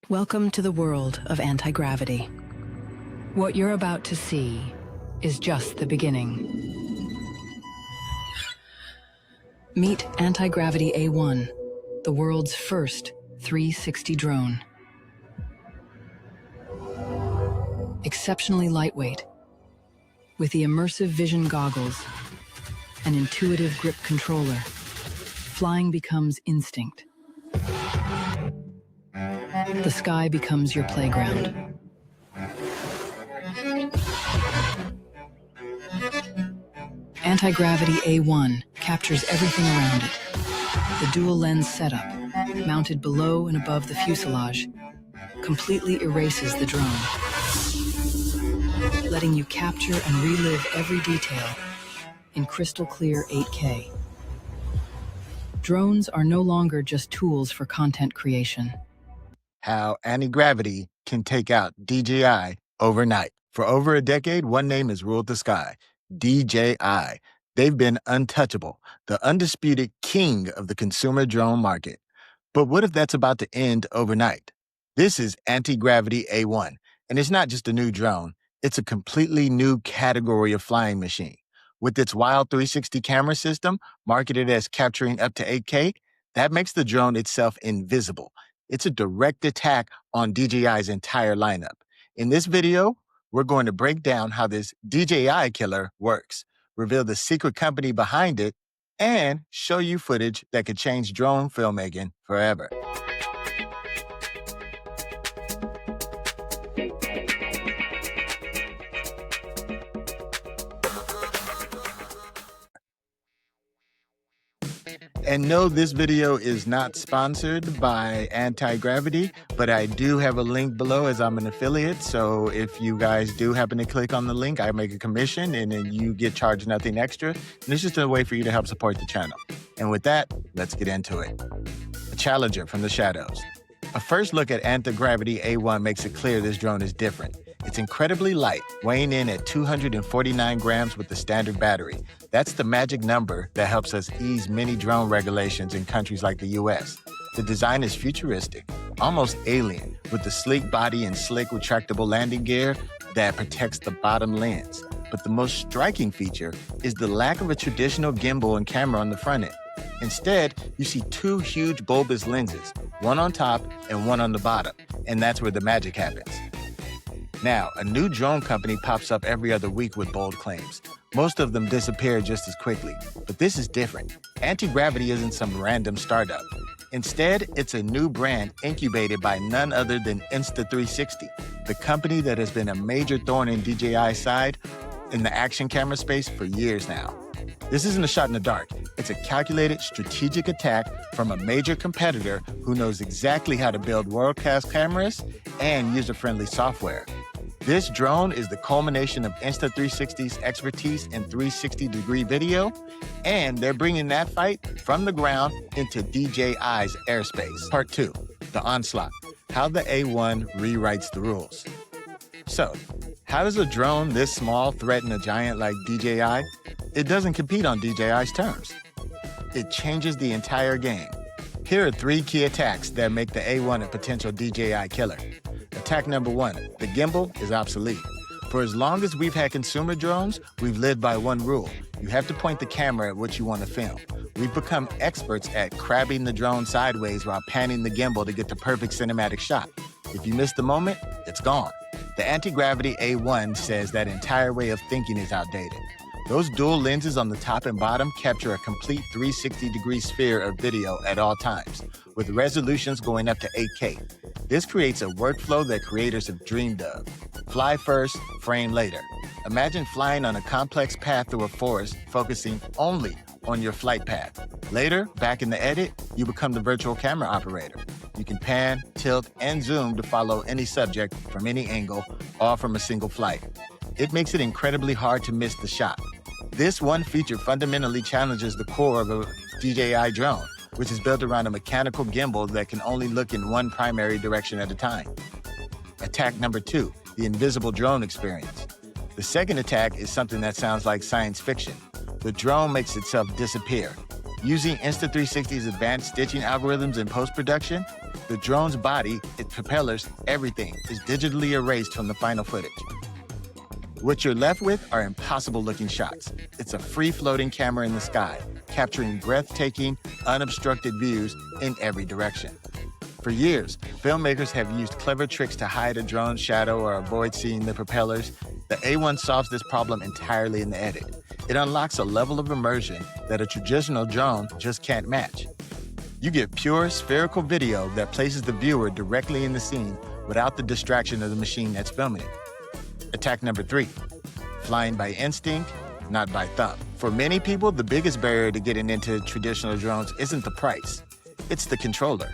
Welcome to the world of anti-gravity. What you're about to see is just the beginning. Meet Antigravity A1, the world's first 360 drone. Exceptionally lightweight, with the immersive vision goggles and intuitive grip controller, flying becomes instinct. The sky becomes your playground. Antigravity A1 captures everything around it. The dual lens setup, mounted below and above the fuselage, completely erases the drone, letting you capture and relive every detail in crystal clear 8K. Drones are no longer just tools for content creation. How anti-gravity can take out DJI overnight. For over a decade, one name has ruled the sky: DJI. They've been untouchable, the undisputed king of the consumer drone market. But what if that's about to end overnight? This is Antigravity A1, and it's not just a new drone. It's a completely new category of flying machine. With its wild 360 camera system, marketed as capturing up to 8K, that makes the drone itself invisible. It's a direct attack on DJI's entire lineup. In this video, we're going to break down how this DJI killer works, reveal the secret company behind it, and show you footage that could change drone filmmaking forever. And no, this video is not sponsored by Antigravity, but I do have a link below as I'm an affiliate. So if you guys do happen to click on the link, I make a commission and then you get charged nothing extra. And it's just a way for you to help support the channel. And with that, let's get into it. A challenger from the shadows. A first look at Antigravity A1 makes it clear this drone is different. It's incredibly light, weighing in at 249 grams with the standard battery. That's the magic number that helps us ease many drone regulations in countries like the US. The design is futuristic, almost alien, with the sleek body and slick retractable landing gear that protects the bottom lens. But the most striking feature is the lack of a traditional gimbal and camera on the front end. Instead, you see two huge bulbous lenses, one on top and one on the bottom, and that's where the magic happens. Now, a new drone company pops up every other week with bold claims. Most of them disappear just as quickly, but this is different. Antigravity isn't some random startup. Instead, it's a new brand incubated by none other than Insta360, the company that has been a major thorn in DJI's side in the action camera space for years now. This isn't a shot in the dark. It's a calculated, strategic attack from a major competitor who knows exactly how to build world-class cameras and user-friendly software. This drone is the culmination of Insta360's expertise in 360-degree video, and they're bringing that fight from the ground into DJI's airspace. Part 2, the onslaught, how the A1 rewrites the rules. So, how does a drone this small threaten a giant like DJI? It doesn't compete on DJI's terms. It changes the entire game. Here are 3 key attacks that make the A1 a potential DJI killer. Attack number 1, the gimbal is obsolete. For as long as we've had consumer drones, we've lived by one rule. You have to point the camera at what you want to film. We've become experts at crabbing the drone sideways while panning the gimbal to get the perfect cinematic shot. If you miss the moment, it's gone. The Antigravity A1 says that entire way of thinking is outdated. Those dual lenses on the top and bottom capture a complete 360-degree sphere of video at all times, with resolutions going up to 8K. This creates a workflow that creators have dreamed of. Fly first, frame later. Imagine flying on a complex path through a forest, focusing only on your flight path. Later, back in the edit, you become the virtual camera operator. You can pan, tilt, and zoom to follow any subject from any angle, all from a single flight. It makes it incredibly hard to miss the shot. This one feature fundamentally challenges the core of a DJI drone, which is built around a mechanical gimbal that can only look in one primary direction at a time. Attack number 2, the invisible drone experience. The second attack is something that sounds like science fiction. The drone makes itself disappear. Using Insta360's advanced stitching algorithms in post-production, The drone's body, its propellers, everything is digitally erased from the final footage. What you're left with are impossible-looking shots. It's a free-floating camera in the sky, capturing breathtaking, unobstructed views in every direction. For years, filmmakers have used clever tricks to hide a drone's shadow or avoid seeing the propellers. The A1 solves this problem entirely in the edit. It unlocks a level of immersion that a traditional drone just can't match. You get pure, spherical video that places the viewer directly in the scene without the distraction of the machine that's filming it. Attack number 3, flying by instinct, not by thumb. For many people, the biggest barrier to getting into traditional drones isn't the price, it's the controller.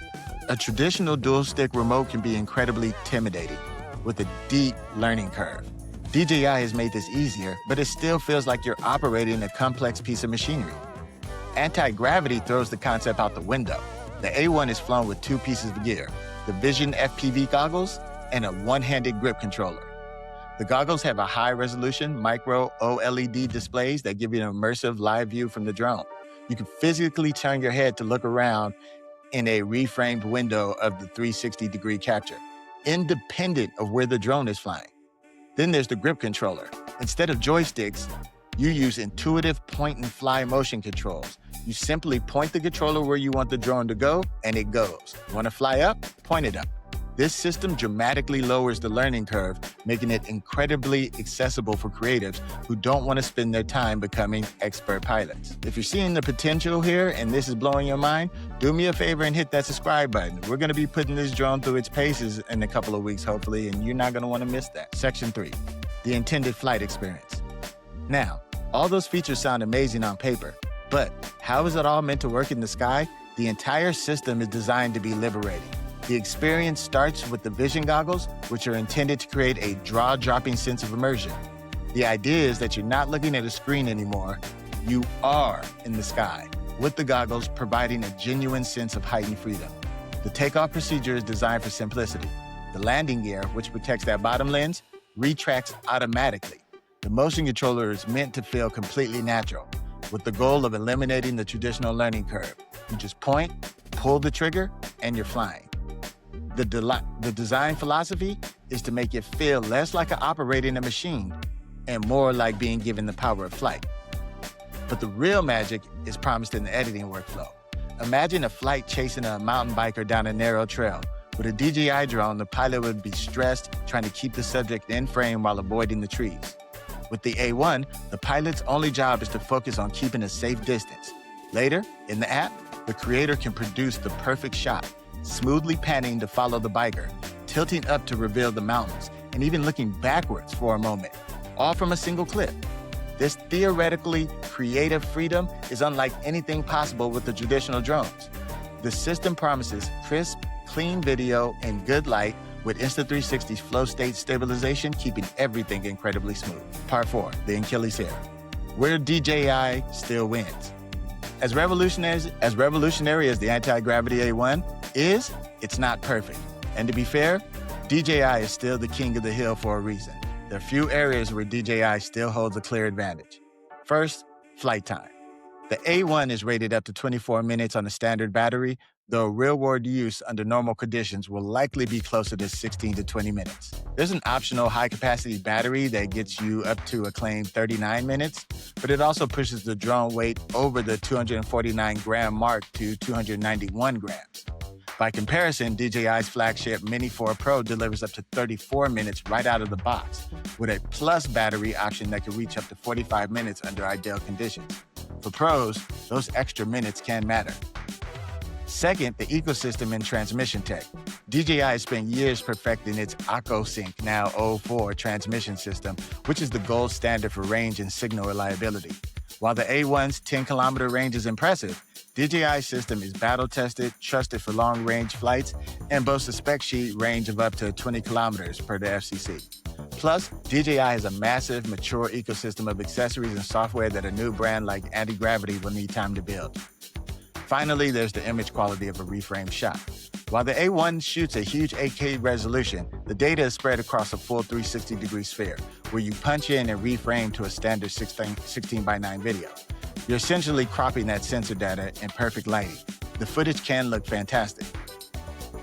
A traditional dual-stick remote can be incredibly intimidating, with a deep learning curve. DJI has made this easier, but it still feels like you're operating a complex piece of machinery. Antigravity throws the concept out the window. The A1 is flown with 2 pieces of gear, the Vision FPV goggles and a one-handed grip controller. The goggles have a high-resolution micro OLED displays that give you an immersive live view from the drone. You can physically turn your head to look around in a reframed window of the 360-degree capture, independent of where the drone is flying. Then there's the grip controller. Instead of joysticks, you use intuitive point-and-fly motion controls. You simply point the controller where you want the drone to go, and it goes. Want to fly up? Point it up. This system dramatically lowers the learning curve, making it incredibly accessible for creatives who don't want to spend their time becoming expert pilots. If you're seeing the potential here and this is blowing your mind, do me a favor and hit that subscribe button. We're going to be putting this drone through its paces in a couple of weeks, hopefully, and you're not going to want to miss that. Section 3, the intended flight experience. Now, all those features sound amazing on paper, but how is it all meant to work in the sky? The entire system is designed to be liberating. The experience starts with the Vision goggles, which are intended to create a jaw-dropping sense of immersion. The idea is that you're not looking at a screen anymore, you are in the sky, with the goggles providing a genuine sense of heightened freedom. The takeoff procedure is designed for simplicity. The landing gear, which protects that bottom lens, retracts automatically. The motion controller is meant to feel completely natural, with the goal of eliminating the traditional learning curve. You just point, pull the trigger, and you're flying. The design philosophy is to make it feel less like operating a machine and more like being given the power of flight. But the real magic is promised in the editing workflow. Imagine a flight chasing a mountain biker down a narrow trail. With a DJI drone, the pilot would be stressed, trying to keep the subject in frame while avoiding the trees. With the A1, the pilot's only job is to focus on keeping a safe distance. Later, in the app, the creator can produce the perfect shot, smoothly panning to follow the biker, tilting up to reveal the mountains, and even looking backwards for a moment, all from a single clip. This theoretically creative freedom is unlike anything possible with the traditional drones. The system promises crisp, clean video and good light with Insta360's flow state stabilization, keeping everything incredibly smooth. Part 4, the Achilles heel, where DJI still wins. As revolutionary as the Antigravity A1 is, it's not perfect. And to be fair, DJI is still the king of the hill for a reason. There are few areas where DJI still holds a clear advantage. First, flight time. The A1 is rated up to 24 minutes on a standard battery, though real-world use under normal conditions will likely be closer to 16 to 20 minutes. There's an optional high-capacity battery that gets you up to a claimed 39 minutes, but it also pushes the drone weight over the 249-gram mark to 291 grams. By comparison, DJI's flagship Mini 4 Pro delivers up to 34 minutes right out of the box, with a plus battery option that can reach up to 45 minutes under ideal conditions. For pros, those extra minutes can matter. Second, the ecosystem and transmission tech. DJI has spent years perfecting its AquaSync, now O4 transmission system, which is the gold standard for range and signal reliability. While the A1's 10-kilometer range is impressive, DJI's system is battle-tested, trusted for long-range flights, and boasts a spec sheet range of up to 20 kilometers per the FCC. Plus, DJI has a massive, mature ecosystem of accessories and software that a new brand like Antigravity will need time to build. Finally, there's the image quality of a reframed shot. While the A1 shoots a huge 8K resolution, the data is spread across a full 360-degree sphere, where you punch in and reframe to a standard 16:9 video. You're essentially cropping that sensor data in perfect lighting. The footage can look fantastic.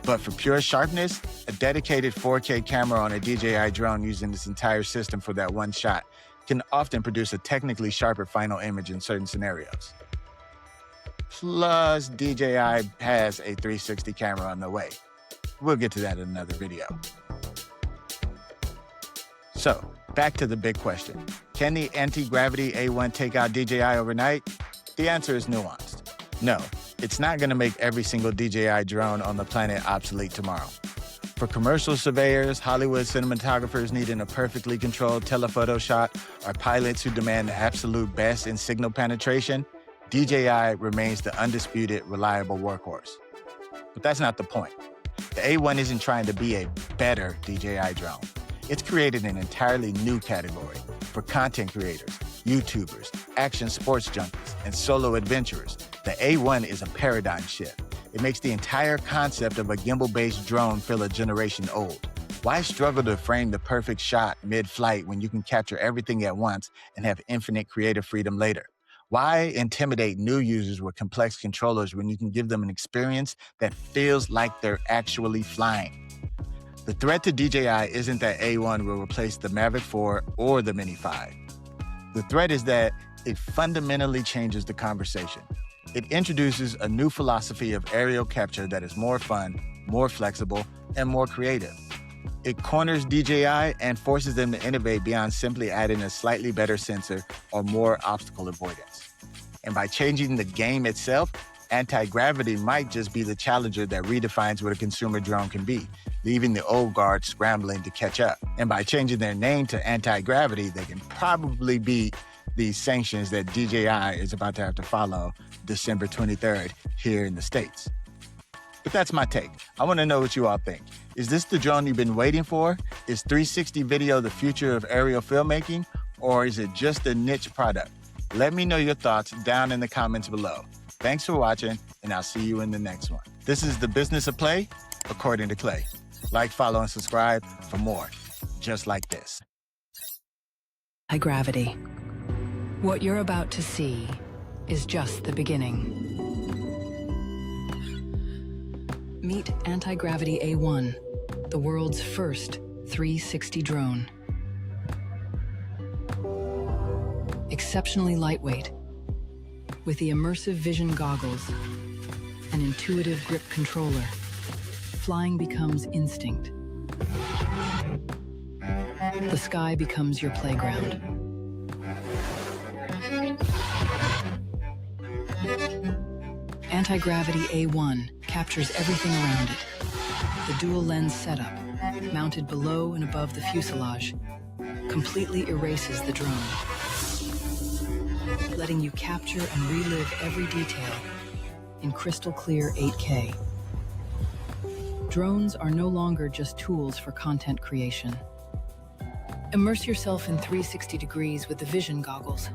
But for pure sharpness, a dedicated 4K camera on a DJI drone using this entire system for that one shot can often produce a technically sharper final image in certain scenarios. Plus, DJI has a 360 camera on the way. We'll get to that in another video. So, back to the big question. Can the Antigravity A1 take out DJI overnight? The answer is nuanced. No, it's not going to make every single DJI drone on the planet obsolete tomorrow. For commercial surveyors, Hollywood cinematographers needing a perfectly controlled telephoto shot, or pilots who demand the absolute best in signal penetration, DJI remains the undisputed, reliable workhorse. But that's not the point. The A1 isn't trying to be a better DJI drone. It's created an entirely new category for content creators, YouTubers, action sports junkies, and solo adventurers. The A1 is a paradigm shift. It makes the entire concept of a gimbal-based drone feel a generation old. Why struggle to frame the perfect shot mid-flight when you can capture everything at once and have infinite creative freedom later? Why intimidate new users with complex controllers when you can give them an experience that feels like they're actually flying? The threat to DJI isn't that A1 will replace the Mavic 4 or the Mini 5. The threat is that it fundamentally changes the conversation. It introduces a new philosophy of aerial capture that is more fun, more flexible, and more creative. It corners DJI and forces them to innovate beyond simply adding a slightly better sensor or more obstacle avoidance. And by changing the game itself, Antigravity might just be the challenger that redefines what a consumer drone can be, leaving the old guard scrambling to catch up. And by changing their name to Antigravity, they can probably beat these sanctions that DJI is about to have to follow December 23rd here in the States. But that's my take. I want to know what you all think. Is this the drone you've been waiting for? Is 360 video the future of aerial filmmaking? Or is it just a niche product? Let me know your thoughts down in the comments below. Thanks for watching, and I'll see you in the next one. This is The Business of Play, according to Clay. Like, follow, and subscribe for more just like this. Antigravity. What you're about to see is just the beginning. Meet Antigravity A1, the world's first 360 drone. Exceptionally lightweight, with the immersive vision goggles and intuitive grip controller, flying becomes instinct. The sky becomes your playground. Antigravity A1 captures everything around it. The dual lens setup, mounted below and above the fuselage, completely erases the drone, letting you capture and relive every detail in crystal clear 8K. Drones are no longer just tools for content creation. Immerse yourself in 360 degrees with the vision goggles.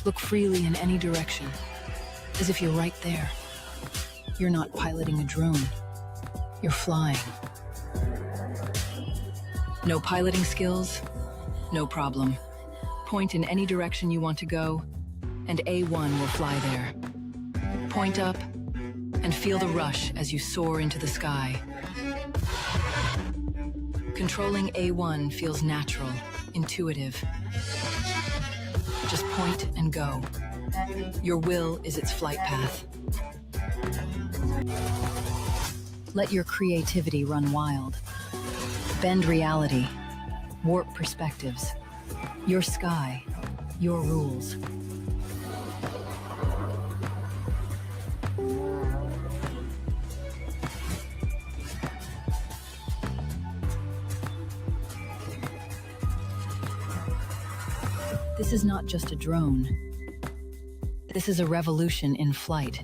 Look freely in any direction, as if you're right there. You're not piloting a drone, you're flying. No piloting skills? No problem. Point in any direction you want to go, and A1 will fly there. Point up, and feel the rush as you soar into the sky. Controlling A1 feels natural, intuitive. Just point and go. Your will is its flight path. Let your creativity run wild. Bend reality. Warp perspectives. Your sky, your rules. This is not just a drone. This is a revolution in flight.